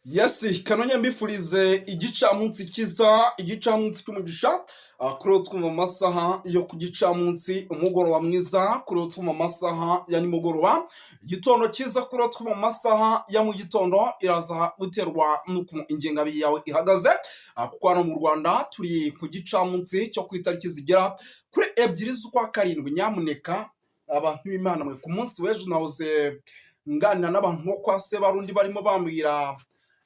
Yes, kanonye mbifurize igicamunsi kiza, igicamunsi cy'umugisha, kuri uwo twumva mu masaha yo ku gicamunsi, umugoroba mwiza kuri uwo twumva mu masaha ya nimugoroba, igitondo cyiza kuri uwo twumva mu masaha ya mu gitondo, iraza guterwa n'ukuntu ingengabihe yawe ihagaze, kuko hano mu Rwanda turi ku gicamunsi cyo ku itariki zigera kuri ebyiri z'ukwa karindwi. Nyamuneka abantu b'Imana mwe, ku munsi w'ejo nahoze nganira n'abantu bo kwa Sebarundi barimo bambwira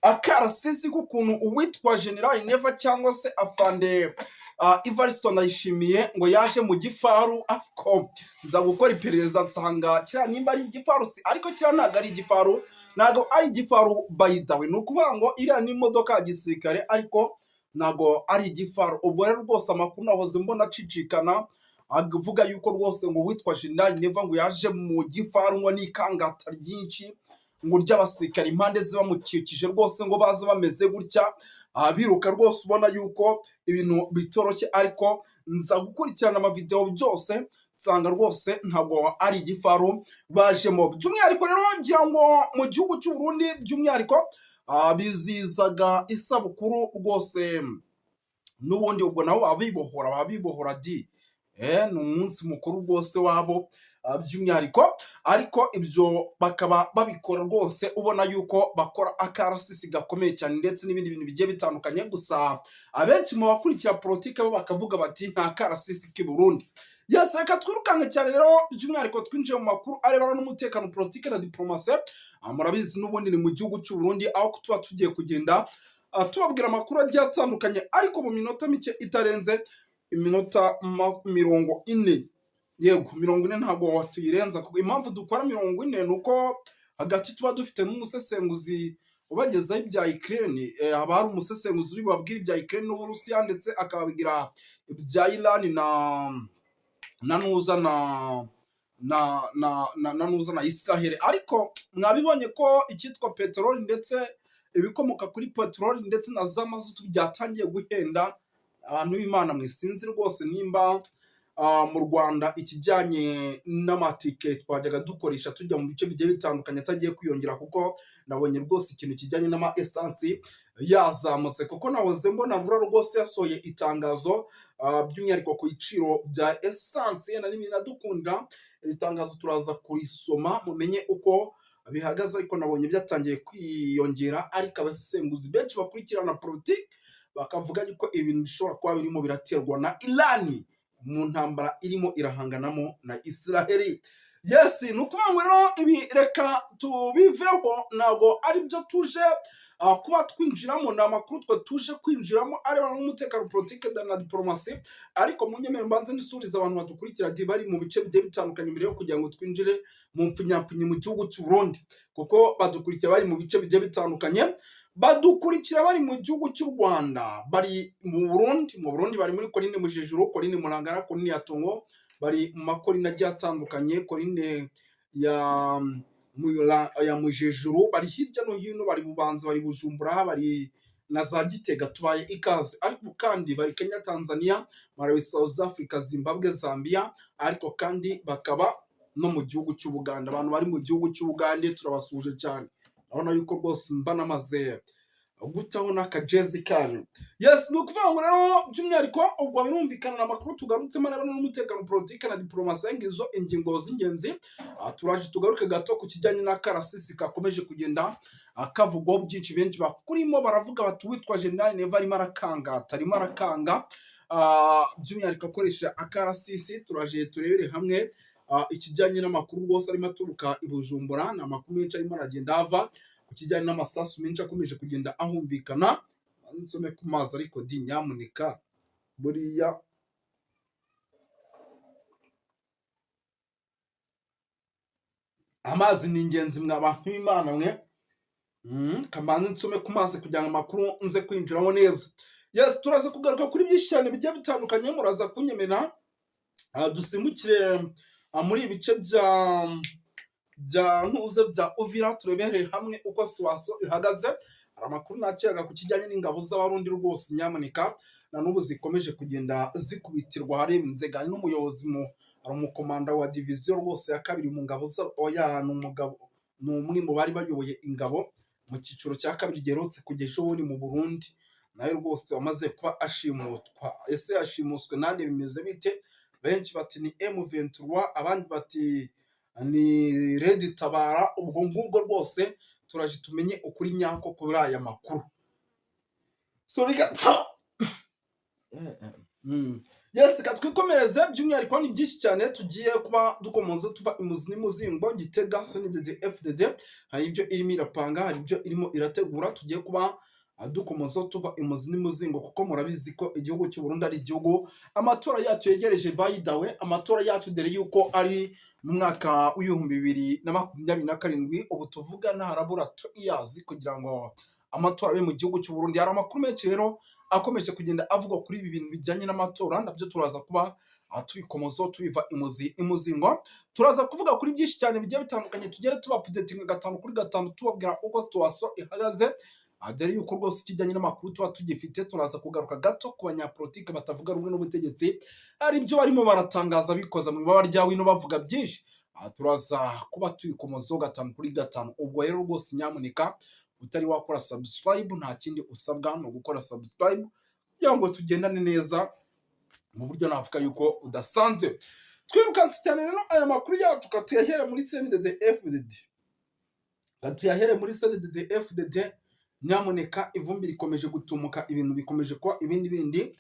akarasisi k'ukuntu uwitwa General Neva cyangwa se afande Evariste Ndayishimiye ngo yaje mu gifaru, ariko nza gukora iperereza nsanga kiriya nimba ari igifaru ariko kiriya ntabwo ari igifaru, ntabwo ari igifaru by the way, ni ukuvuga ngo iriya ni imodoka ya gisirikare ariko ntabwo ari igifaru. Ubwo rero rwose amakuru nahoze mbona acicikana avuga yuko rwose ngo uwitwa General Neva ngo yaje mu gifaru ngo n'ikangata ryinshi ngo ry'abasirikare impande ziba mukikije rwose ngo baza bameze gutya, biruka rwose ubona yuko ibintu bitoroshye, ariko nza gukurikirana amavideo byose nsanga rwose ntabwo ari igifaru bajemo. By'umwihariko rero ngira ngo mu gihugu cy'u Burundi by'umwihariko bizizaga isabukuru rwose n'ubundi, ubwo nabo baba bibohora di ni umunsi mukuru rwose wabo by'umwihariko, ariko ibyo bakaba babikora rwose ubona yuko bakora akarasisi gakomeye cyane ndetse n'ibindi bintu bigiye bitandukanye. Gusa abenshi mu bakurikira politike bo bakavuga bati nta karasisi k'i Burundi. Yes, reka twirukanke cyane rero by'umwihariko twinjiye mu makuru arebana n'umutekano, politike na diplomasi. Murabizi n'ubundi ni mu gihugu cy'u Burundi, aho tuba tugiye kugenda tubabwira amakuru agiye atandukanye, ariko mu minota mike itarenze iminota 40. Yego 40 ntabwo tuyirenza, kuko impamvu dukora 40 nuko hagati tuba dufite n'umusesenguzi ubagezaho ibya Ukraine. Haba hari umusesenguzi uri babwira ibya Ukraine n'Uburusiya, ndetse akababwira ibya Iran na nuza na Israel. Ariko mwabibonye ko icyitwa peteroli ndetse ibikomoka kuri peteroli ndetse na za mazutu byatangiye guhenda. Abantu b'Imana mwe, sinzi rwose nimba mu Rwanda ikijyanye n'amatike twajyaga dukoresha tujya mu bice bigiye bitandukanye atagiye kwiyongera, kuko nabonye rwose ikintu kijyanye n'ama essence yazamutse, kuko nahoze mbona Rura rwose yasohoye itangazo by'umwihariko ku iciro bya essence. Nari binadukunda itangazo turaza kurisoma mumenye uko bihagaze, ariko nabonye byatangiye kwiyongera. Ariko abasenguzi benshi bakurikirana politiki bakavuga yuko ibintu bishobora kuba birimo biraterwa na Iran mu ntambara irimo irahanganamo na Israel. Yes, ni ukuvuga ngo rero ibi reka tubiveho, ntabwo ari byo tuje kuba twinjiramo, ni amakuru twe tuje kwinjiramo arebana n'umutekano, politike na diplomasi. Ariko mu nyemere mbanze nisuriza abantu badukurikira bari mu bice bigiye bitandukanye mbere yo kugira ngo twinjire mu mpfunyapfunyi mu gihugu cy'u Burundi, kuko badukurikira bari mu bice bigiye bitandukanye. Badukurikira bari mu gihugu cy'u Rwanda, bari mu Burundi bari muri Korine Mujejuru, Korine Murangara, Korine ya Tongo, bari mu makorine agiye atandukanye, Korine ya Mujejuru, bari hirya no hino, bari Bubanza, bari Bujumbura, bari na za Gitega, tubaye ikaze. Ariko kandi bari Kenya, Tanzania, Malawi, South Africa, Zimbabwe, Zambia, ariko kandi bakaba no mu gihugu cy'u Buganda. Abantu bari mu gihugu cy'u Buganda turabasuje cyane, urabona yuko rwose mba namaze gutaho n'akajezi kanyu. Yes, ni ukuvuga ngo rero by'umwihariko ubwo birumvikana amakuru tugarutsemo rero n'umutekano, politike na diplomasi, ngizo ingingo z'ingenzi. Turaje tugaruke gato ku kijyanye n'akarasisi kakomeje kugenda kavugwaho byinshi. Benshi bakurimo baravuga bati witwa General Neva arimo arakanga, by'umwihariko akoresha akarasisi. Turaje turebere hamwe ikijyanye n'amakuru rwose arimo aturuka i Bujumbura. Ni amakuru menshi arimo aragenda ava ku kijyanye n'amasasu menshi akomeje kugenda ahumvikana. Nsome ku mazi ariko di nyamuneka, buriya amazi ni ingenzi mwa bantu b'Imana mwe. Kamanzi nsome ku mazi kugira ngo amakuru nze kwinjiramo neza. Yes, turaza kugaruka kuri byinshi cyane bigiye bitandukanye, muraza kunyemera dusimbukire muri ibice bya ntuze bya Uvira, turebereye hamwe uko situation ihagaze. Hari amakuru nakiraga ku kijyanye n'ingabo z'Abarundi rwose, nyamuneka na n'ubu zikomeje kugenda zikubitirwa harenze gani n'umuyobozi ari umukomanda wa division rwose ya kabiri mu ngabo ni umwe mu bari bayoboye ingabo mu cyiciro cya kabiri giherutse kugeza ejo mu Burundi, nawe rwose wamaze kuba ashimutwa. Ese yashimuswe nande, bimeze bite? Benshi bati ni M23, abandi bati ni Red Tabara. Ubwo ngubwo rwose turaje tumenye ukuri nyako kuri aya makuru. Yes, katwikomereze by'umwihariko ni byinshi cyane tugiye kuba dukomoza tuba imuzi n'imuzingo Gitega CNDD-FDD, hari ibyo irimo irapanga, hari ibyo irimo irategura, tugiye kuba dukomoza tuva imuzi n'imuzingo, kuko murabizi ko igihugu cy'u Burundi ari igihugu amatora yacu yegereje. By the way, amatora yacu dore yuko ari mu mwaka w'2027, ubu tuvugana harabura 2 years kugira ngo amatora abe mu gihugu cy'u Burundi. Hari amakuru menshi rero akomeje kugenda avuga kuri ibi bintu bijyanye n'amatora, nabyo turaza kuba tubikomozo tubiva imuzi imuzingo. Turaza kuvuga kuri byinshi cyane bigiye bitandukanye, tugere tuba updating 5 kuri 5 tubabwira uko situation ihagaze. Dore yuko rwose kijyanye n'amakuru tuba tugifite. Turaza kugaruka gato ku banyapolitike batavuga rumwe n'ubutegetsi, hari ibyo barimo baratangaza bikoza mu ibaba rya wino bavuga byinshi. Turaza kuba tubikomozo 5 kuri 5. Ubwo rero rwose nyamuneka utari wakora subscribe, nta kindi usabwa no gukora subscribe kugira ngo tugendane neza mu buryo navuga yuko udasanzwe. Twirukanse cyane rero aya makuru yacu katuyahere muri CNDD-FDD. Nyamuneka ivumbi rikomeje gutumuka, ibintu bikomeje kuba ibindi.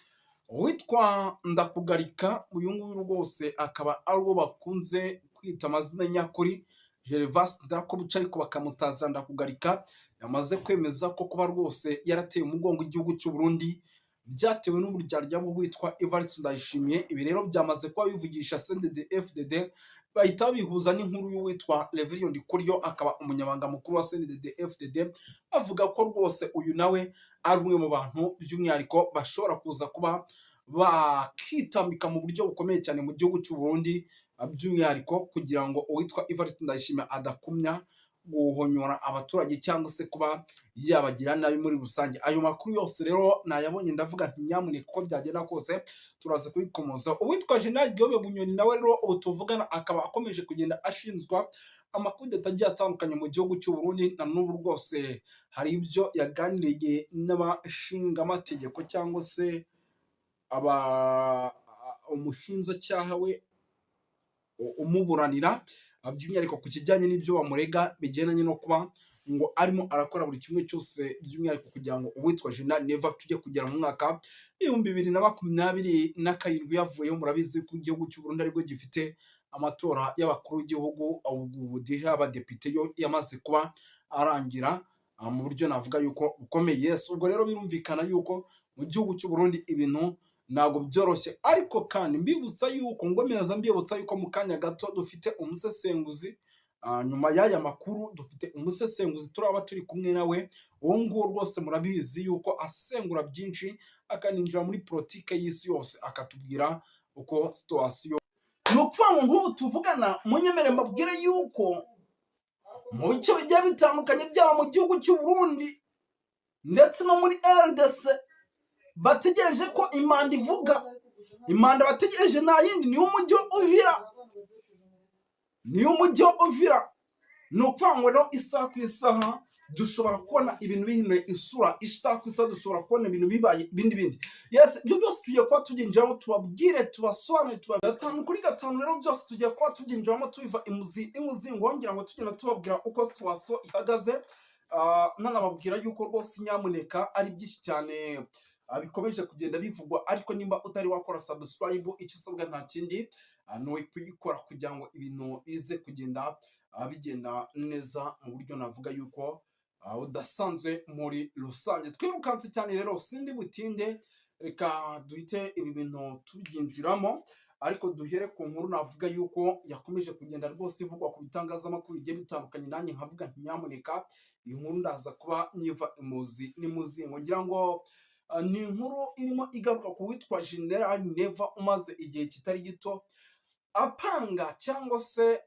Witwa Ndakugarika, uyu nguyu rwose akaba ari uwo bakunze kwita amazina nyakuri Gervas Ndakobuca, ariko bakamutazira Ndakugarika, yamaze kwemeza ko kuba rwose yarateye umugongo igihugu cy'u Burundi byatewe n'uburyarya bw'uwitwa Evariste Ndayishimiye. Ibi rero byamaze kuba bivugisha CNDD-FDD, bahita bihuza n'inkuru y'uwitwa Reverien Ndikuriyo, akaba umunyamabanga mukuru wa CNDD-FDD, avuga ko rwose uyu nawe ari umwe mu bantu by'umwihariko bashobora kuza kuba bakitambika mu buryo bukomeye cyane mu gihugu cy'u Burundi, by'umwihariko kugira ngo uwitwa Evariste Ndayishimiye adakumya guhonyora abaturage cyangwa se kuba yabagira nabi muri rusange. Ayo makuru yose rero nayabonye, ndavuga nti nyamuneka uko byagenda kose turaza kubikomoza. Uwitwa General Guillaume Bunyoni nawe rero ubu tuvugana akaba akomeje kugenda ashinzwa amakudeta agiye atandukanye mu gihugu cy'u Burundi, na n'ubu rwose hari ibyo yaganiriye n'abashingamategeko cyangwa se umushinjacyaha we umuburanira, by'umwihariko ku kijyanye n'ibyo bamurega bigendanye no kuba ngo arimo arakora buri kimwe cyose, by'umwihariko kugira ngo uwitwa General Neva tujye kugera mu mwaka 2027 yavuyeho. Murabizi ko igihugu cy'u Burundi aribwo gifite amatora y'abakuru w'igihugu, ubu deja abadepite yo yamaze kuba arangira mu buryo navuga yuko ukomeye. Yes, ubwo rero birumvikana yuko mu gihugu cy'u Burundi ibintu ntabwo byoroshye, ariko kandi mbibutsa yuko mbibutsa yuko mu kanya gato dufite umusesenguzi. Nyuma y'aya makuru dufite umusesenguzi turaba turi kumwe nawe, uwo nguwo rwose murabizi yuko asengura byinshi, akaninjira muri politike y'isi yose akatubwira uko situation. Ni ukuvuga ngo nk'ubu tuvugana, munyemere mbabwire yuko mu bice bigiye bitandukanye byaba mu gihugu cy'u Burundi ndetse no muri RDC bategereje ko imanda ivuga. Imanda bategereje nta yindi, niyo umujyi wa Uvira. Ni ukuvuga ngo rero isaha ku isaha dushobora kubona ibintu bihinduye isura, isaha ku isaha dushobora kubona ibintu bibaye ibindi. Yes, ibyo byose tugiye kuba tubyinjiramo, tubabwire, tubasobanurire, 5 kuri 5 rero byose tugiye kuba tubyinjiramo tubiva imuzingo, ngira ngo tugenda tubabwira uko situation ihagaze. Nanababwira yuko rwose nyamuneka ari byinshi cyane bikomeje kugenda bivugwa, ariko nimba utari wakora subscribe, icyo usabwa nta kindi no kuyikora kugira ngo ibintu bize kugenda bigenda neza mu buryo navuga yuko udasanzwe muri rusange. Twirukanse cyane rero sindi butinde, reka duhite ibi bintu tubyinjiramo, ariko duhere ku nkuru navuga yuko yakomeje kugenda rwose ivugwa ku bitangazamakuru bigiye bitandukanye. Nanjye nkavuga nti nyamuneka iyi nkuru ndaza kuba niva imuzi n'imuzingo. Ngira ngo ni inkuru irimo igaruka ku witwa General Neva umaze igihe kitari gito apanga cyangwa se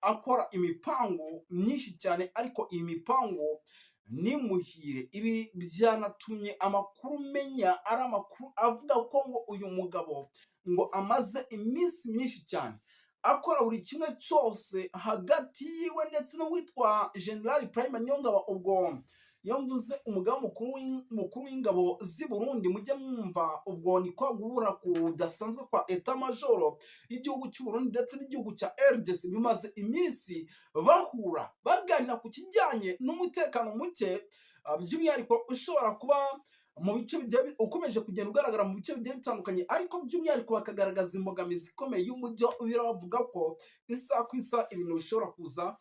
akora imipango myinshi cyane, ariko iyi mipango ni muhire. Ibi byanatumye amakuru menya ari amakuru avuga ko ngo uyu mugabo ngo amaze iminsi myinshi cyane akora buri kimwe cyose hagati yiwe ndetse n'uwitwa General Prime Niyongabo. Ubwo iyo mvuze umugaba mukuru w'ingabo z'i Burundi mujye mwumva ubwo ni kwa guhura kudasanzwe kwa Etat Major y'igihugu cy'u Burundi ndetse n'igihugu cya RDC. Bimaze iminsi bahura baganira ku kijyanye n'umutekano muke, by'umwihariko ushobora kuba mu bice ukomeje kugenda ugaragara mu bice bigiye bitandukanye, ariko by'umwihariko bakagaragaza imbogamizi ikomeye y'umujyi bavuga ko isaha ku isaha ibintu bishobora kuza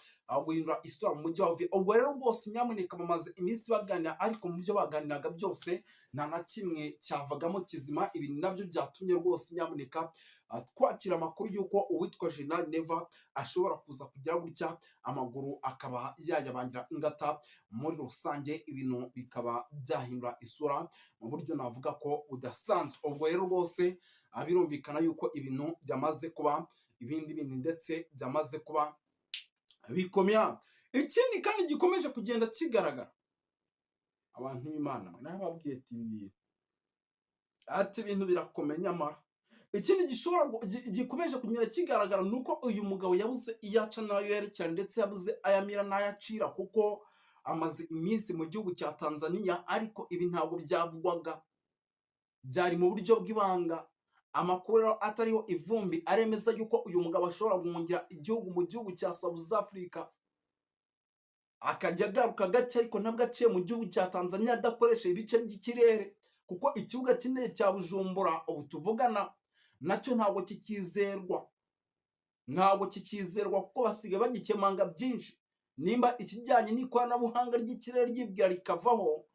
guhindura isura mu mujyi wa Uvira. Ubwo rero rwose nyamuneka bamaze iminsi baganira, ariko mu byo baganiraga byose nta na kimwe cyavagamo kizima. Ibi nabyo byatumye rwose nyamuneka twakira amakuru y'uko uwitwa General Neva ashobora kuza kugira gutya amaguru akaba yayabangira ingata. Muri rusange ibintu bikaba byahindura isura mu buryo navuga ko budasanzwe. Ubwo rero rwose birumvikana yuko ibintu byamaze kuba ibindi bintu ndetse byamaze kuba bikomeye. Ikindi kandi gikomeje kugenda kigaragara, abantu b'Imana nababwiye ati ibintu birakomeye nyamara. Ikindi gikomeje kugenda kigaragara nuko uyu mugabo yabuze iyaca nayo yerekera ndetse yabuze ayamira n'ayacira, kuko amaze iminsi mu gihugu cya Tanzania, ariko ibi ntabwo byavugwaga, byari mu buryo bw'ibanga. Amakuru rero atariho ivumbi aremeza yuko uyu mugabo ashobora guhungira igihugu mu gihugu cya South Africa, akajya agaruka gake, ariko ntabwo aciye mu gihugu cya Tanzania adakoresheje ibice by'ikirere, kuko ikibuga kinini cya Bujumbura ubu tuvugana nacyo ntabwo kikizerwa kuko basigaye bagikemanga byinshi. Nimba ikijyanye n'ikoranabuhanga ry'ikirere ryibwira rikavaho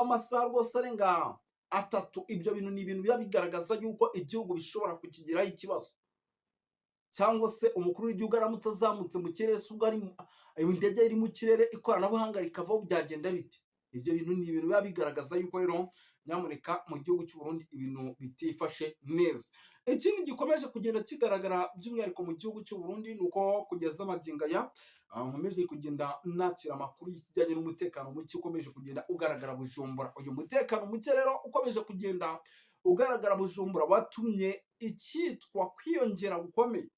amasaha rwose arenga 3, ibyo bintu ni ibintu biba bigaragaza yuko igihugu bishobora kukigiraho ikibazo, cyangwa se umukuru w'igihugu aramutse azamutse mu kirere, ubwo ari indege iri mu kirere ikoranabuhanga rikavaho, byagenda biti. Ibyo bintu ni ibintu biba bigaragaza yuko rero nyamuneka mu gihugu cy'u Burundi ibintu bitifashe neza. Ikindi gikomeje kugenda kigaragara by'umwihariko mu gihugu cy'u Burundi nuko kugeza amagingo aya nkomeje kugenda nakira amakuru y'ikijyanye n'umutekano muke ukomeje kugenda ugaragara Bujumbura. Uyu mutekano muke rero ukomeje kugenda ugaragara Bujumbura watumye icyitwa kwiyongera gukomeye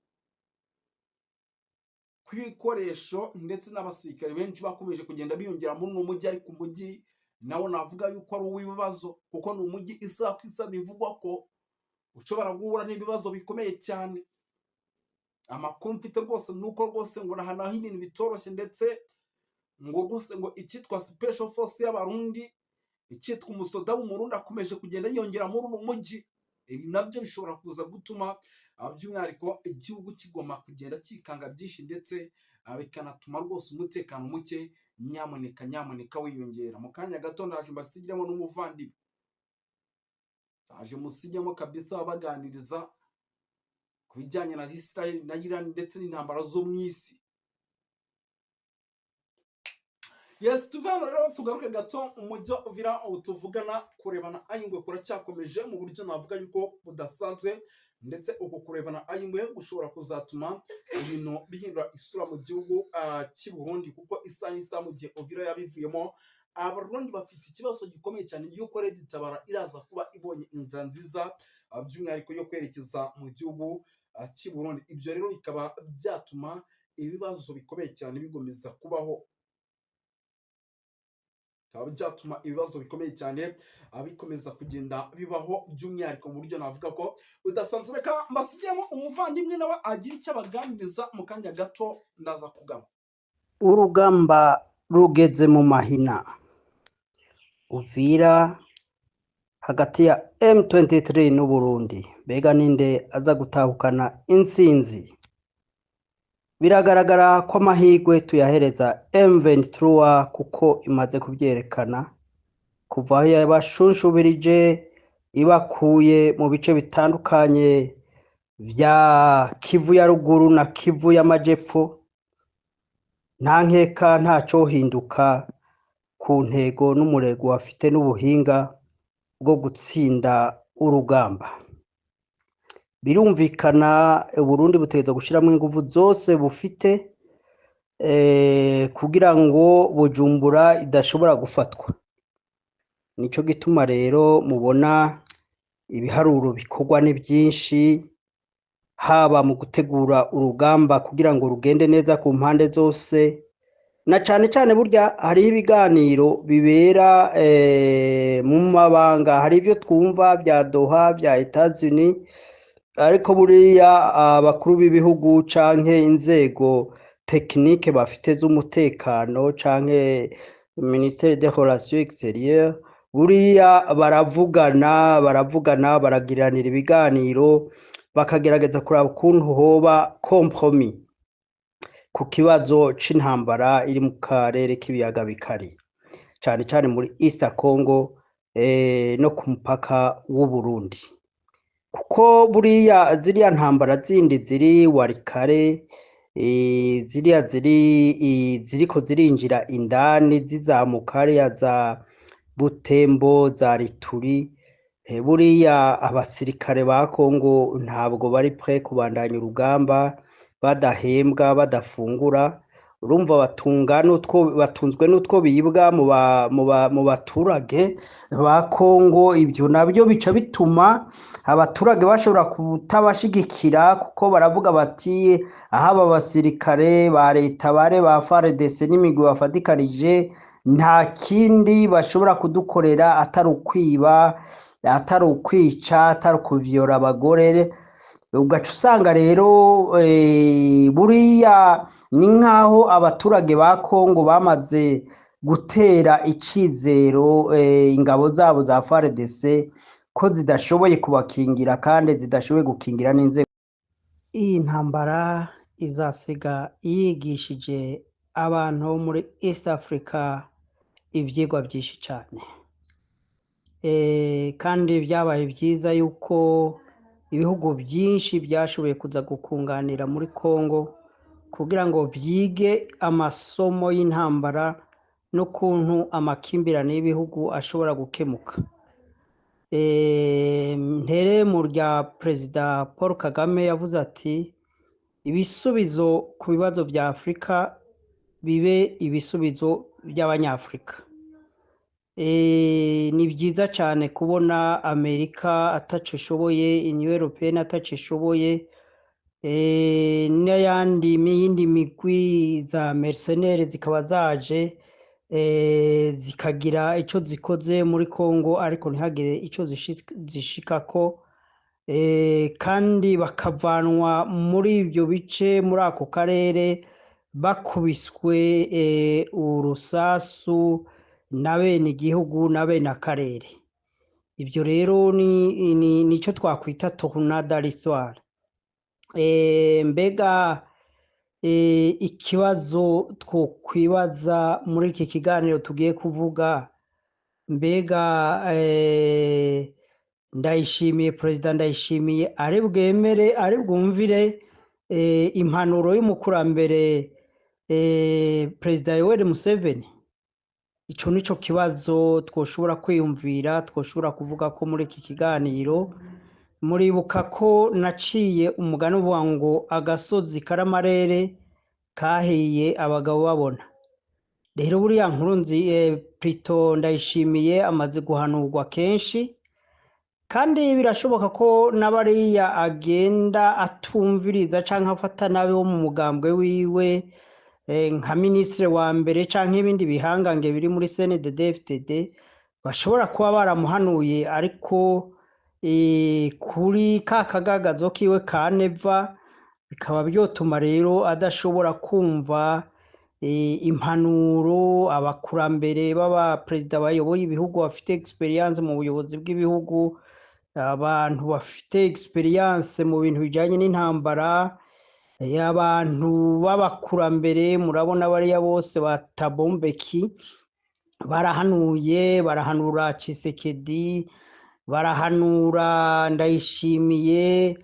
kw'ibikoresho ndetse n'abasirikare benshi bakomeje kugenda biyongera muri uno mujyi, ariko umujyi nawo navuga yuko ari uw'ibibazo, kuko ni umujyi isaha ku isaha bivugwa ko ushobora guhura n'ibibazo bikomeye cyane. Amakuru mfite rwose nuko rwose ngo nahanaho ibintu bitoroshye, ndetse ngo rwose ngo icyitwa Special Force y'Abarundi, icyitwa umusoda w'umurundi akomeje kugenda yiyongera muri uno mujyi. Ibi nabyo bishobora kuza gutuma by'umwihariko igihugu kigoma kugenda kikanga byinshi, ndetse bikanatuma rwose umutekano muke nyamuneka wiyongera. Mu kanya gato ndaje mbasigiremo n'umuvandimwe, ndaje musigemo kabisa baganiriza ku bijyanye na Israel na Iran ndetse n'intambara zo mu isi. Yes, tuvana rero tugaruke gato umujyi wa Uvira tuvugana kurebana ayingwe kuracyakomeje mu buryo navuga yuko budasanzwe, ndetse uko kurebana ayingwe gushobora kuzatuma ibintu bihindura isura mu gihugu cy'u Burundi, kuko isaha mu gihe Uvira yabivuyemo Abarundi bafite ikibazo gikomeye cyane yuko Red Tabara iraza kuba ibonye inzira nziza by'umwihariko yo kwerekeza mu gihugu cy'u Burundi. Ibyo rero bikaba byatuma ibibazo bikomeye cyane bigomeza kubaho, bikomeza kugenda bibaho by'umwihariko mu buryo navuga ko udasanzwe. Reka mbasigiremo umuvandimwe nawe agira icyo abaganiriza mu kanya gato ndaza kugaba. Urugamba rugeze mu mahina. Uvira hagati ya M23 n'u Burundi, mbega ninde aza gutahukana intsinzi? Biragaragara ko amahirwe tuyahereza M23 kuko imaze kubyerekana kuva aho yabashunshubirije ibakuye mu bice bitandukanye vya Kivu ya ruguru na Kivu y'amajepfo. Nta nkeka ntacyo hinduka ku ntego n'umurego bafite n'ubuhinga bwo gutsinda urugamba. Birumvikana Burundi butegeza gushiramo ingufu zose bufite kugira ngo Bujumbura idashobora gufatwa. Nico gituma rero mubona ibiharuro bikorwa ni byinshi, haba mu gutegura urugamba kugira ngo rugende neza ku mpande zose, na cane cane burya hariho ibiganiro bibera mu mabanga, hari ibyo twumva bya Doha bya Etats-Unis, ariko buriya abakuru b'ibihugu canke inzego tekinike bafite z'umutekano canke Ministère des Relations Extérieures, buriya baravugana baragiranira ibiganiro bakagerageza kuraba ukuntu hoba compromis ku kibazo c'intambara iri mu karere k'ibiyaga bikari, cane cane muri East Congo no ku mupaka w'u Burundi, kuko buriya ziriya ntambara zindi ziri Walikale, ziriya ziriko zirinjira indani zizamuka hariya za Butembo za Rituri, buriya abasirikare ba Congo ntabwo bari prêt kubandanya urugamba badahembwa badafungura, urumva batunzwe n'utwo bibwa mu baturage ba Congo. Ibyo nabyo bica bituma abaturage bashobora kutabashigikira, kuko baravuga bati aho aba basirikare ba leta ba FARDC n'imigwi bafatikanije nta kindi bashobora kudukorera atari ukwiba, atari ukwica, atari ukuvyora abagore. Ugaca usanga rero buriya ni nk'aho abaturage ba Congo bamaze gutera icizero ingabo zabo za FARDC ko zidashoboye kubakingira kandi zidashoboye gukingira n'inzego. Iyi ntambara izasiga yigishije abantu muri East Africa ivyigwa byinshi cyane, kandi byabaye byiza yuko ibihugu byinshi byashoboye kuza gukunganira muri Congo kugira ngo byige amasomo y'intambara n'ukuntu amakimbirane y'ibihugu ashobora gukemuka. Ntere mu rya Perezida Paul Kagame yavuze ati ibisubizo ku bibazo bya Afurika bibe ibisubizo by'Abanyafurika. Ni byiza cyane kubona Amerika ataco ishoboye, Union Européenne ataco ishoboye, n'iyindi migwi za mercenaires zikaba zaje zikagira ico zikoze muri Congo ariko ntihagire ico zishikako, kandi bakavanwa muri ibyo bice muri ako karere bakubiswe urusasu na bene igihugu na bene akarere. Ibyo rero nico twakwita tornade l'histoire. Mbega ikibazo twokwibaza muri iki kiganiro tugiye kuvuga, mbega Ndayishimiye, Perezida Ndayishimiye ari bwemere, ari bwumvire impanuro y'umukurambere Perezida Yoweri Museveni? Ico nico kibazo twoshobora kwiyumvira, twoshobora kuvuga ko muri iki kiganiro. Muribuka ko naciye umugani uvuga ngo agasozi karamarere kahiye abagabo babona. Rero buriya Prito Ndayishimiye amaze guhanurwa kenshi, kandi birashoboka ko n'abariya agenda atumviriza canke afata nabi wo mu mugambwe wiwe, nka minisitiri wa mbere canke ibindi bihangange biri muri CNDD-FDD bashobora kuba baramuhanuye, ariko kuri ka kagagazo kiwe ka neva bikaba byotuma rero adashobora kumva impanuro abakurambere b'abaperezida bayoboye ibihugu bafite experience mu buyobozi bw'ibihugu, abantu bafite experience mu bintu bijanye n'intambara, abantu b'abakurambere. Murabona bariya bose ba Thabo Mbeki barahanuye, barahanura Tshisekedi, barahanura Ndayishimiye,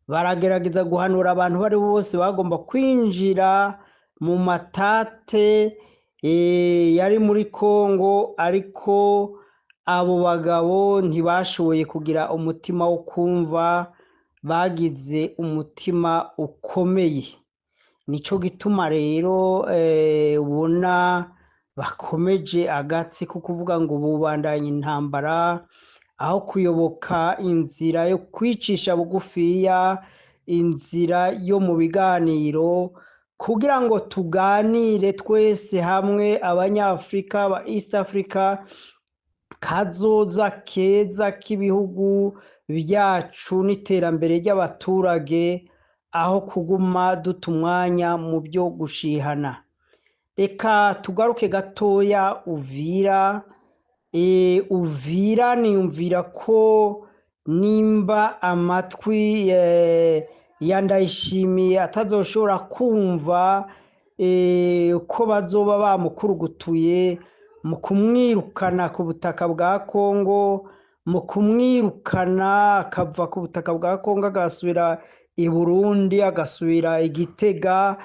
baragerageza guhanura abantu bari bose bagomba kwinjira mu matate yari muri Congo, ariko abo bagabo ntibashoboye kugira umutima wo kumva, bagize umutima ukomeye. Nico gituma rero ubona bakomeje agatsi ko kuvuga ngo bubandanye intambara aho kuyoboka inzira yo kwicisha bugufiya, inzira yo mu biganiro kugira ngo tuganire twese hamwe abanyafrika aba East Africa kazoza keza k'ibihugu byacu n'iterambere ry'abaturage aho kuguma duta umwanya mu byo gushihana. Reka tugaruke gatoya Uvira. Uvira niyumvira ko nimba amatwi ya Ndayishimiye atazoshobora kumva ko bazoba bamukurugutuye mu kumwirukana ku butaka bwa Kongo, mu kumwirukana akava ku butaka bwa Kongo agasubira i Burundi, agasubira i Gitega,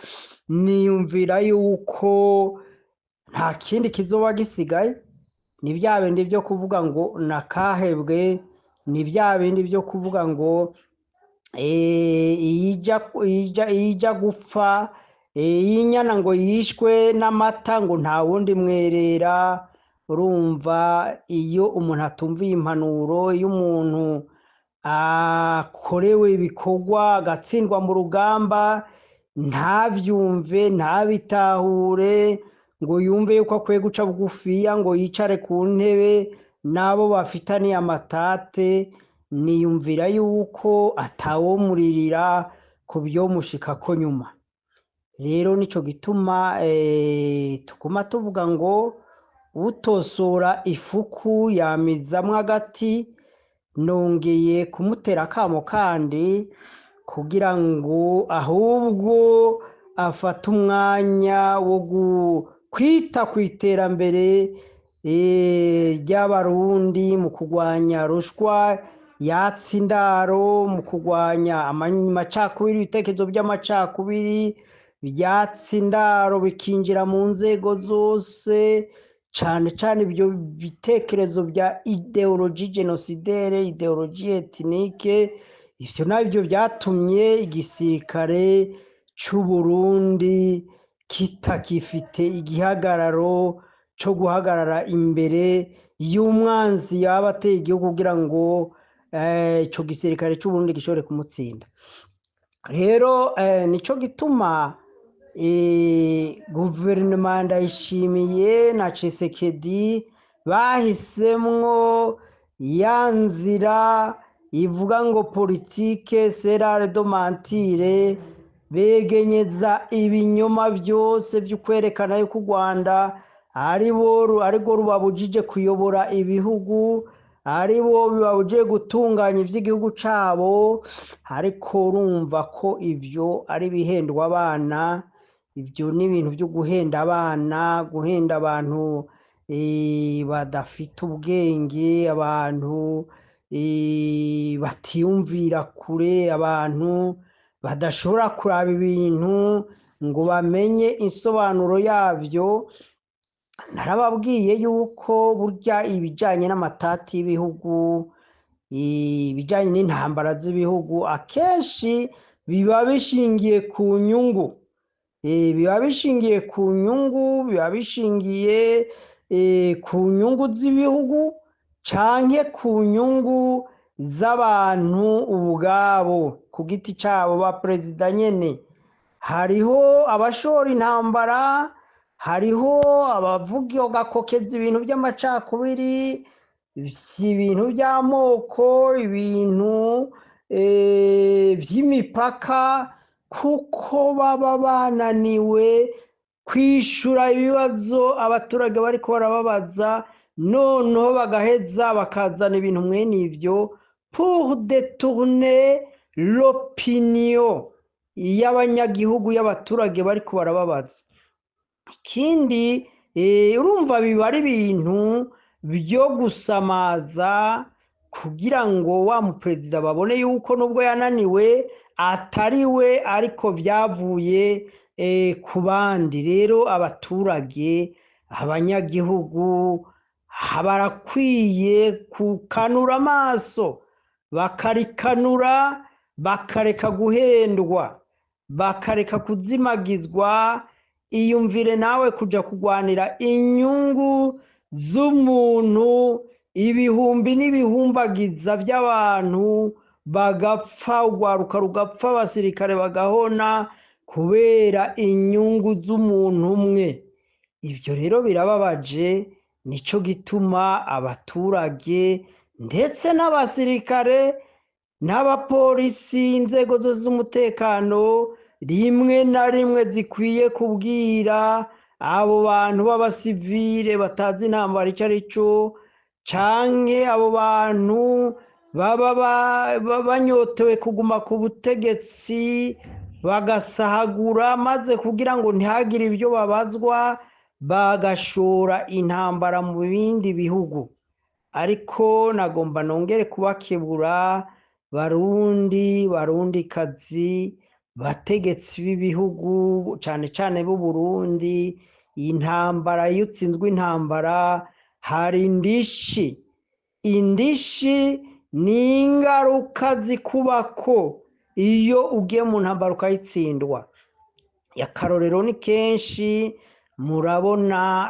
niyumvira yuko nta kindi kizoba gisigaye. Ni bya bindi byo kuvuga ngo nakahebwe, ni bya bindi byo kuvuga ngo iyija gupfa, inyana ngo yishwe n'amata ngo nta wundi mwerera. Urumva iyo umuntu atumviye impanuro, iyo umuntu akorewe ibikorwa agatsindwa mu rugamba, ntabyumve ntabitahure ngo yumve yuko akwiye guca bugufiya ngo yicare ku ntebe n'abo bafitaniye amatate, niyumvira yuko atawomuririra ku byo mushikako nyuma. Rero nico gituma tuguma tuvuga ngo utosora ifuku yamizamwo agati. Nongeye kumutera akamo kandi kugira ngo ahubwo afate umwanya wo kwita ku iterambere ry'abarundi mu kurwanya rushwa yatsa indaro, mu kurwanya amacakubiri, ibitekerezo by'amacakubiri byatsa indaro bikinjira mu nzego zose, cyane cyane ibyo bitekerezo bya ideologie genocidaire, ideologie ethnique. Ivyo nabyo byatumye igisirikare c'u Burundi kitakifite igihagararo cyo guhagarara imbere y'umwanzi yaba ateye igihugu kugira ngo ico gisirikare c'u Burundi gishobore kumutsinda. Rero nico gituma guverinoma Ndayishimiye na Tshisekedi bahisemwo ya nzira ivuga ngo politike serare do mentire, begenyeza ibinyoma byose byo kwerekana yuko u Rwanda ariko rubabujije kuyobora ibihugu, aribo bibabujije gutunganya iby'igihugu cabo. Ariko urumva ko ibyo ari bihendwa abana, ibyo ni ibintu byo guhenda abana, guhenda abantu badafite ubwenge, abantu batiyumvira kure, abantu badashobora kuraba ibintu ngo bamenye insobanuro yabyo. Narababwiye yuko burya ibijyanye n'amatati y'ibihugu, ibijyanye n'intambara z'ibihugu akenshi biba bishingiye ku nyungu, biba bishingiye ku nyungu, biba bishingiye ku nyungu z'ibihugu canke ku nyungu z'abantu ubwabo ku giti cabo ba perezida nyene. Hariho abashora intambara, hariho abavuga gakokeza ibintu by'amacakubiri, ibintu by'amoko, ibintu by'imipaka, kuko baba bananiwe kwishura ibibazo abaturage bariko barababaza, noneho bagaheza bakazana ibintu mwene ivyo pour détourner l'opinion y'abanyagihugu, y'abaturage bariko barababaza. Ikindi urumva biba ari ibintu byo gusamaza kugira ngo wa muperezida babone yuko nubwo yananiwe atari we, ariko byavuye ku bandi. Rero abaturage, abanyagihugu barakwiye kukanura amaso, bakarikanura, bakareka guhendwa, bakareka kuzimagizwa. Iyumvire nawe kuja kugwanira inyungu z'umuntu ibihumbi n'ibihumbagiza by'abantu bagapfa, urwaruka rugapfa, abasirikare bagahona kubera inyungu z'umuntu umwe. Ibyo rero birababaje, nico gituma abaturage ndetse n'abasirikare n'abapolisi, inzego zose z'umutekano rimwe na rimwe zikwiye kubwira abo bantu b'abasivile batazi intambara icyo ari cyo, canke abo bantu baba banyotewe kuguma ku butegetsi bagasahagura, maze kugira ngo ntihagire ibyo babazwa bagashora intambara mu bindi bihugu. Ariko nagomba nongere kubakebura barundikazi, bategetsi b'ibihugu cane cane b'u Burundi, intambara iyo utsinzwe intambara hari indishi ni ingaruka zikubako iyo ugiye mu ntambara ukayitsindwa. Akarorero ni kenshi, murabona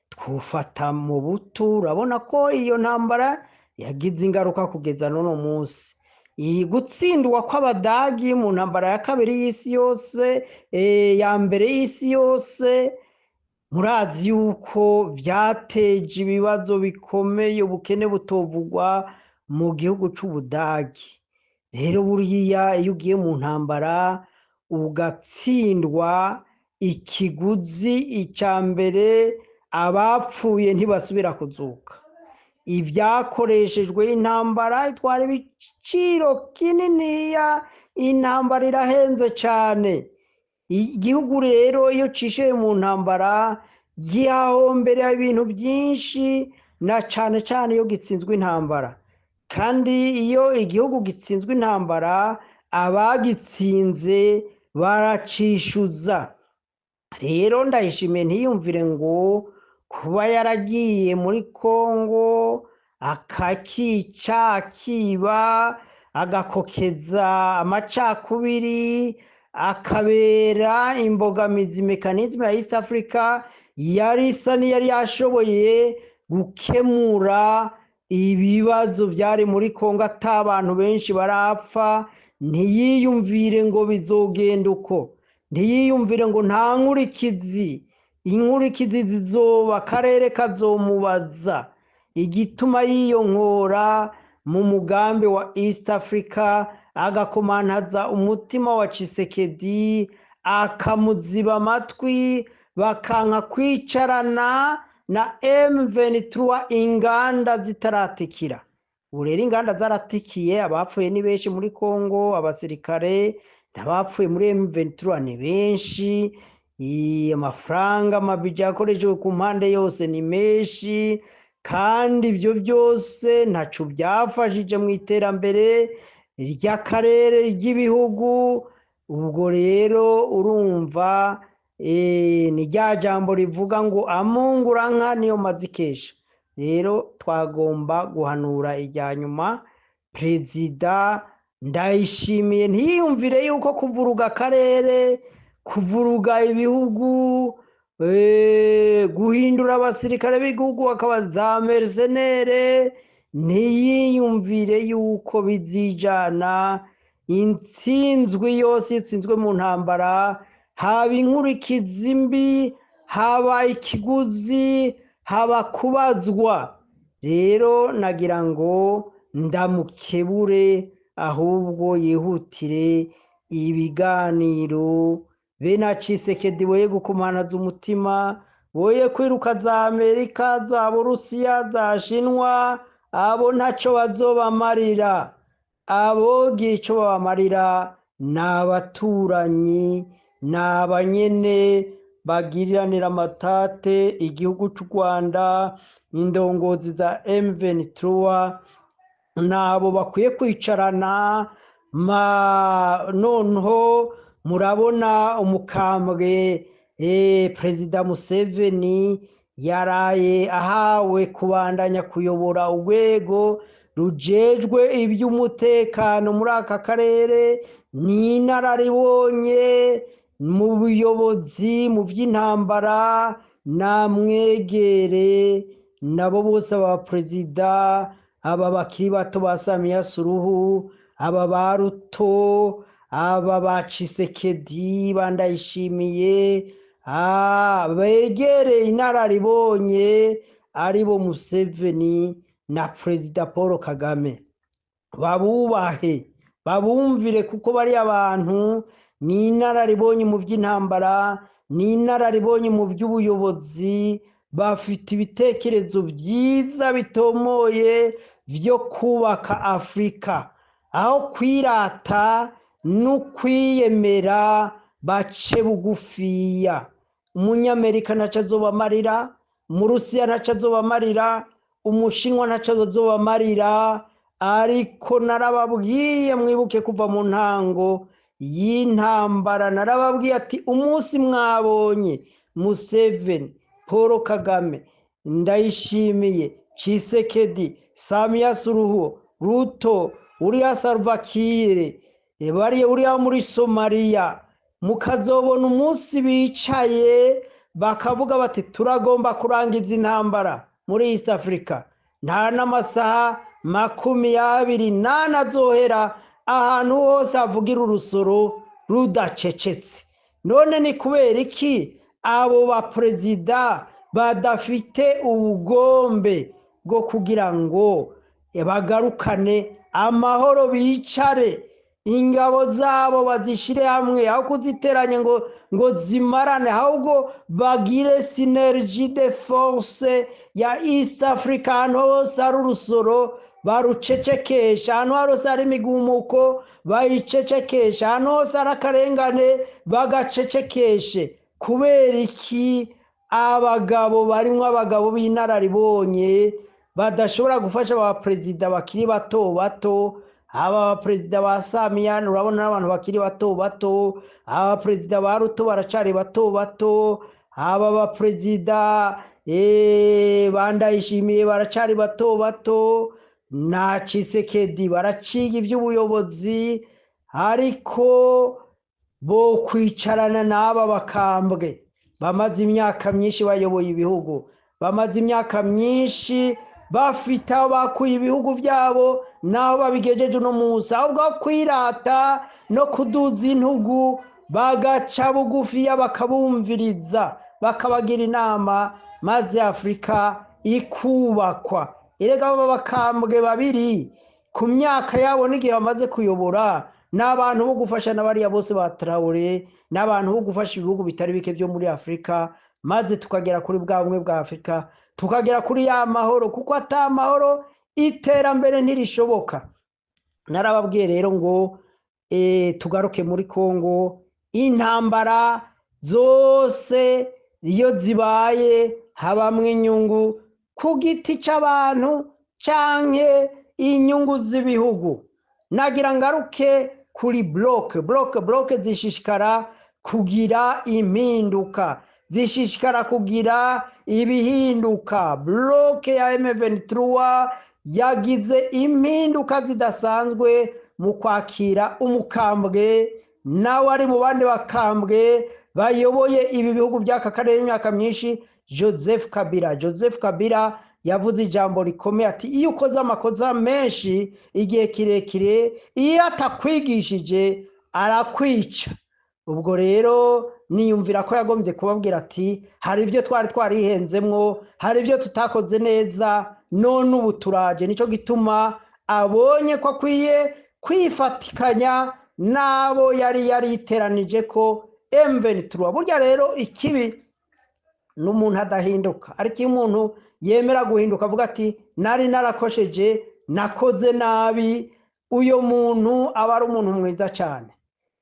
twufata mu buto, urabona ko iyo ntambara yagize ingaruka kugeza n'uno munsi. Gutsindwa kw'Abadagi mu ntambara ya kabiri y'isi yose, ya mbere y'isi yose, murazi yuko vyateje ibibazo bikomeye, ubukene butovugwa mu gihugu c'Ubudagi. Rero buriya iyo ugiye mu ntambara ugatsindwa, ikiguzi ica mbere, abapfuye ntibasubira kuzuka. Ibyakoreshejwe intambara itwara ibiciro kininiya, intambara irahenze cane. Igihugu rero iyo cishoye mu ntambara gihahombera ibintu byinshi, na cane cane iyo gitsinzwe intambara. Kandi iyo igihugu gitsinzwe intambara, abagitsinze baracishuza. Rero Ndayishimiye ntiyumvire ngo kuba yaragiye muri Kongo akakica, akiba, agakokeza amacakubiri, akabera imbogamizi mekanizme ya East Africa, yari isa n'iyari yashoboye gukemura ibibazo byari muri Kongo, ata abantu benshi barapfa. Ntiyiyumvire ngo bizogenda uko, ntiyiyumvire ngo nta inkurikizi zizoba, akarere kazomubaza. Igituma yiyonkora mu mugambi wa East Africa, agakomantaza umutima wa Tshisekedi, akamuziba amatwi, bakanka kwicarana na M23 inganda zitaratikira. Ubu rero inganda zaratikiye, abapfuye ni benshi muri Kongo, abasirikare n'abapfuye muri M23 ni benshi, amafaranga amabija yakoreshejwe ku mpande yose ni menshi, kandi ibyo byose ntaco byafashije mu iterambere ry'akarere ry'ibihugu. Ubwo rero urumva ni rya jambo rivuga ngo amunguranka niyo mazikesha. Rero twagomba guhanura irya nyuma, Perezida Ndayishimiye ntiyumvire yuko kuvuruga akarere, kuvuruga ibihugu, guhindura abasirikare b'igihugu bakaba za mercenere, ntiyiyumvire yuko bizijana. Intsinzwi yose itsinzwe mu ntambara, haba inkurikizi mbi, haba ikiguzi, haba kubazwa. Rero nagira ngo ndamukebure, ahubwo yihutire ibiganiro. Bene Tshisekedi boye gukomanaza umutima, boye kwiruka za Amerika, za Burusiya, za Shinwa, abo ntaco bazobamarira. Abo gico babamarira n'abaturanyi, n'abanyene bagiriranira amatate igihugu c'u Rwanda, indongozi za M23 nabo bakwiye kwicarana. Noneho murabona umukambwe Perezida Museveni yaraye ahawe kubandanya kuyobora urwego rujejwe iby'umutekano muri aka karere. Ni inararibonye mu buyobozi, mu by'intambara. Namwegere nabo bose aba perezida aba bakiri bato ba Samia Suluhu, aba ba Ruto, aba ba Tshisekedi Ndayishimiye, begereye inararibonye aribo Museveni na Perezida Paul Kagame, babubahe babumvire kuko bari abantu ni inararibonye mu by'intambara, ni inararibonye mu by'ubuyobozi, bafite ibitekerezo byiza bitomoye byo kubaka Afurika, aho kwirata no kwiyemera bace bugufiya. Umunyamerika ntaco azobamarira, umurusiya ntaco azobamarira, umushinwa ntaco azobamarira, ariko narababwiye mwibuke kuva mu ntango y'intambara, narababwiye ati umunsi mwabonye Museveni, Paul Kagame, Ndayishimiye, Tshisekedi, Samia Suluhu, Ruto, uriya Salva Kiir, uriya muri Somalia, mukazobona umunsi bicaye bakavuga bati turagomba kurangiza intambara muri East Africa, nta n'amasaha 20 azohera ahantu hose havugira urusoro rudacecetse. None ni kubera iki abo ba perezida badafite ubugombe bwo kugira ngo bagarukane amahoro, bicare ingabo zabo bazishire hamwe, aho kuziteranya ngo zimarane, ahubwo bagire synergie de force ya East Africa, ahantu hose ari urusoro barucecekesha, ahantu hose ari imigumuko bayicecekesha, ahantu hose ari akarengane bagacecekeshe. Kubera iki abagabo barimwo abagabo b'inararibonye badashobora gufasha aba perezida bakiri bato bato? Aba perezida ba Samia urabona n'abantu bakiri bato bato, aba perezida ba Ruto baracari bato bato, aba perezida Ndayishimiye baracari bato bato, na Tshisekedi baraciga iby'ubuyobozi, ariko bo kwicarana n'aba bakambwe bamaze imyaka myinshi bayoboye ibihugu, bamaze imyaka myinshi bafite aho bakuye ibihugu byabo naho babigejeje uno munsi, ahubwo kwirata no kuduza intugu bagaca bugufiya bakabumviriza bakabagira inama, maze Afurika ikubakwa. Erega aba bakambwe babiri ku myaka yabo n'igihe bamaze kuyobora, n'abantu bo gufasha n'abariya bose ba Traoré, n'abantu bo gufasha ibihugu bitari bike byo muri Afurika, maze tukagera kuri bwa bumwe bwa Afurika, tukagera kuri ya mahoro, kuko ata mahoro iterambere ntirishoboka. Narababwiye rero ngo tugaruke muri Kongo, intambara zose iyo zibaye habamwe inyungu ku giti c'abantu canke inyungu z'ibihugu. Nagira ngaruke kuri bloke zishishikara kugira impinduka, zishishikara kugira ibihinduka. Bloke ya M23 yagize impinduka zidasanzwe mu kwakira umukambwe nawe ari mu bandi bakambwe bayoboye ibi bihugu by'aka karere imyaka myinshi, Joseph Kabila yavuze ijambo rikomeye ati iyo ukoze amakosa menshi igihe kirekire, iyo atakwigishije arakwica. Ubwo rero niyumvira ko yagombye kubabwira ati hari ibyo twari twarihenzemwo, hari ibyo tutakoze neza, none ubu turaje. Nico gituma abonye ko akwiye kwifatikanya nabo yari yariteranije ko M23. Burya rero ikibi n'umuntu adahinduka, ariko iyo umuntu yemera guhinduka avuga ati nari narakosheje, nakoze nabi, uyo muntu aba ari umuntu mwiza cyane.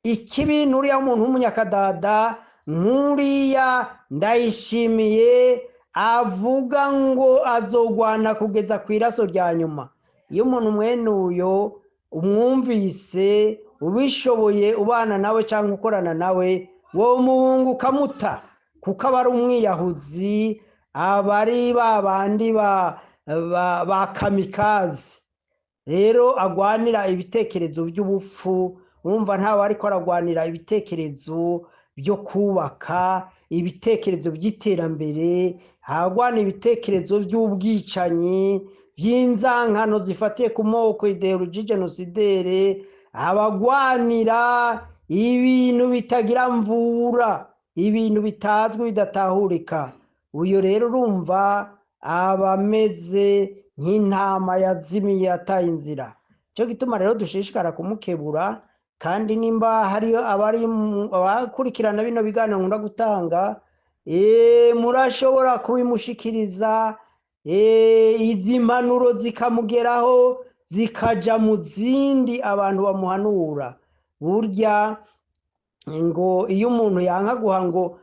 Ikibi nuriya muntu w'umunyakadada nkuriya Ndayishimiye avuga ngo azogwana kugeza ku iraso rya nyuma. Iyo umuntu mwene uyo umwumvise, ubishoboye ubana nawe cyangwa ukorana nawe, wo muhungu ukamuta, kuko aba ari umwiyahuzi, abari babandi ba kamikazi. Rero agwanira ibitekerezo by'ubupfu, urumva ntawe ariko aragwanira ibitekerezo byo kubaka, ibitekerezo by'iterambere, agwana ibitekerezo by'ubwicanyi, vy'inzankano zifatiye ku moko ideologie genocidere, abagwanira ibintu bitagira mvura, ibintu bitazwi bidatahurika. Uyo rero urumva abameze nk'intama yazimiye ataye inzira. Cyo gituma rero dushishikara kumukebura, kandi nimba hari abakurikirana bino biganiro nkunda gutanga, murashobora kubimushikiriza, izi mpanuro zikamugeraho zikaja mu zindi abantu bamuhanura. Burya ngo iyo umuntu yanka guha ngo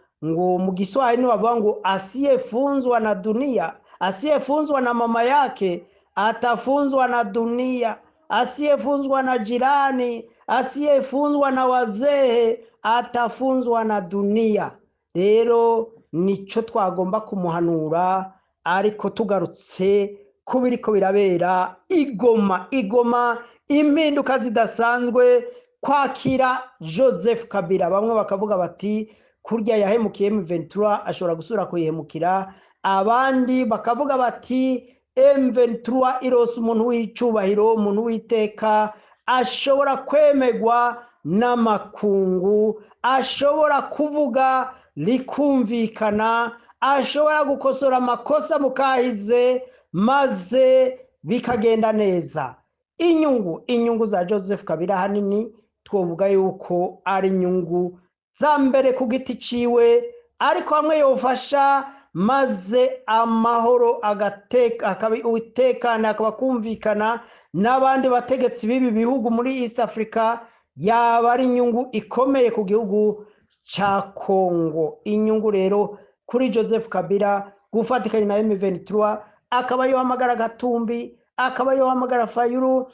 mu Kiswahili bavuga ngo asiyefunzwa na dunia, asiyefunzwa na mama yake atafunzwa na dunia, asiyefunzwa na jirani, asiyefunzwa na wazee atafunzwa na dunia. Rero nico twagomba kumuhanura, ariko tugarutse kubiriko birabera Igoma impinduka zidasanzwe kwakira Joseph Kabila. Bamwe bakavuga bati kurya yahemukiye M23 ashobora gusura kuyihemukira, abandi bakavuga bati M23 irose umuntu w'icubahiro, umuntu w'iteka, ashobora kwemegwa n'amakungu, ashobora kuvuga likumvikana, ashobora gukosora amakosa mukahize maze bikagenda neza. Inyungu za Joseph Kabila hanini twovuga yuko ari inyungu za mbere ku giti ciwe, ariko hamwe yofasha maze amahoro utekana akaba kumvikana n'abandi bategetsi b'ibi bihugu muri East Africa, yaba ari inyungu ikomeye ku gihugu ca Kongo. Inyungu rero kuri Joseph Kabila gufatikanya na M23, akaba yohamagara Gatumbi, akaba yohamagara Fayulu,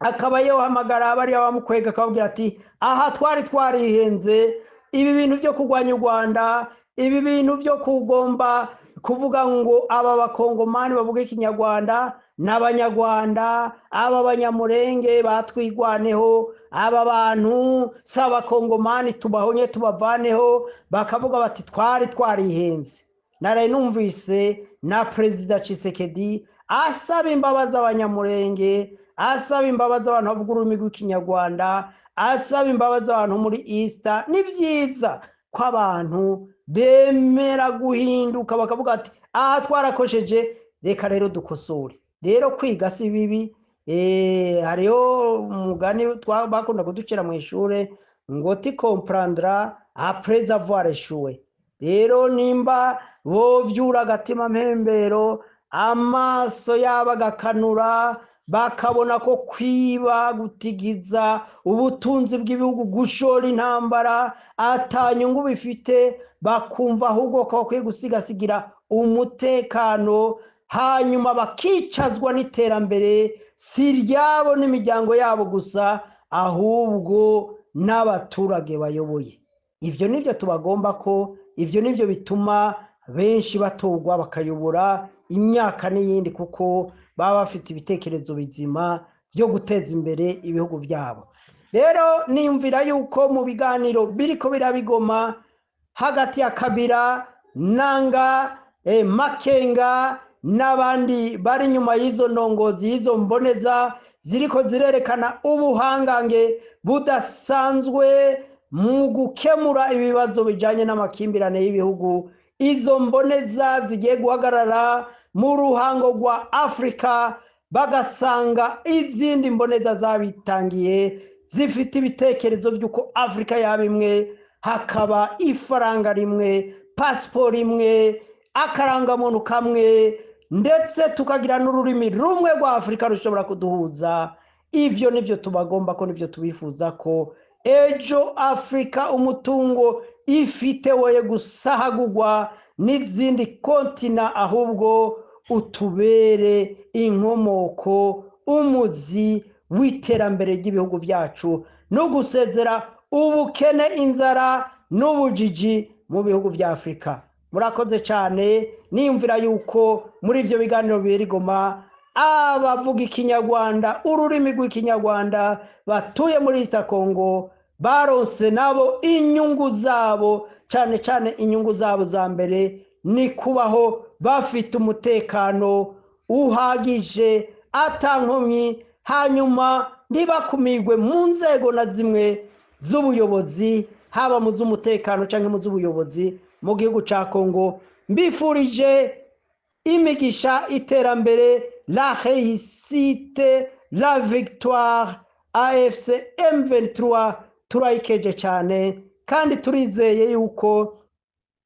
akaba yohamagara abari abamukwega akababwira ati aha twari twarihenze, ibi bintu byo kurwanya u Rwanda, ibi bintu byo kugomba kuvuga ngo aba bakongomani bavuga ikinyarwanda n'abanyarwanda, aba banyamurenge batwigwaneho, aba bantu saba kongomani tubahonye tubavaneho, bakavuga bati twari twarihenze. Naraye numvise na Perezida Tshisekedi asaba imbabazi abanyamurenge, asaba imbabazi abantu bavuga ururimi rw'ikinyarwanda, asaba imbabazi abantu muri Easter. Ni vyiza ko abantu bemera guhinduka bakavuga ati aha twarakosheje, reka rero dukosore. Rero kwiga si bibi. Hariho umugani bakunda kuducira mu ishure ngo ti comprendra après avoir échoué. Rero nimba bovyura agatima mpembero, amaso yabo agakanura, bakabona ko kwiba, gutigiza ubutunzi bw'ibihugu, gushora intambara atanyungu bifite, bakumva ahubwo ko bakwiye gusigasigira umutekano, hanyuma bakicazwa n'iterambere si ryabo n'imiryango yabo gusa, ahubwo n'abaturage bayoboye. Ivyo nivyo tubagomba ko, ivyo nivyo bituma benshi batorwa bakayobora imyaka n'iyindi, kuko baba bafite ibitekerezo bizima byo guteza imbere ibihugu byabo. Rero niyumvira yuko mu biganiro biriko birabigoma hagati ya Kabila nanga Makenga n'abandi bari nyuma y'izo ndongozi, y'izo mboneza ziriko zirerekana ubuhangange budasanzwe mu gukemura ibibazo bijanye n'amakimbirane y'ibihugu. Izo mboneza zigiye guhagarara mu ruhango rwa Afrika, bagasanga izindi mboneza zabitangiye zifite ibitekerezo by'uko Afrika yaba imwe, hakaba ifaranga rimwe, pasiporo imwe, akarangamuntu kamwe, ndetse tukagira n'ururimi rumwe rwa Afrika rushobora kuduhuza. Ivyo nivyo tubagomba ko, nivyo tubifuza ko ejo Afrika umutungo ifite woye gusahagurwa n'izindi kontina, ahubwo utubere inkomoko, umuzi w'iterambere ry'ibihugu byacu, no gusezera ubukene, inzara n'ubujiji mu bihugu bya Afrika. Murakoze cyane. Niyumvira yuko muri ivyo biganiro birigoma abavuga ikinyarwanda, ururimi rw'ikinyarwanda batuye muri East Congo baronse nabo inyungu zabo, cyane inyungu zabo za mbere ni kubaho bafite umutekano uhagije atankomyi, hanyuma ntibakumirwe mu nzego na zimwe z'ubuyobozi, haba mu z'umutekano cyangwa mu z'ubuyobozi mu gihugu cya Kongo. Mbifurije imigisha, iterambere, la réussite, la victoire. AFC M23 turayikeje cyane, kandi turizeye yuko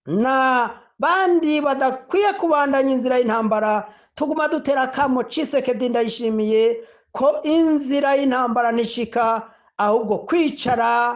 na bandi badakwiye kubandanya inzira y'intambara. Tuguma dutera akamo Tshisekedi Ndayishimiye ko inzira y'intambara nishika, ahubwo kwicara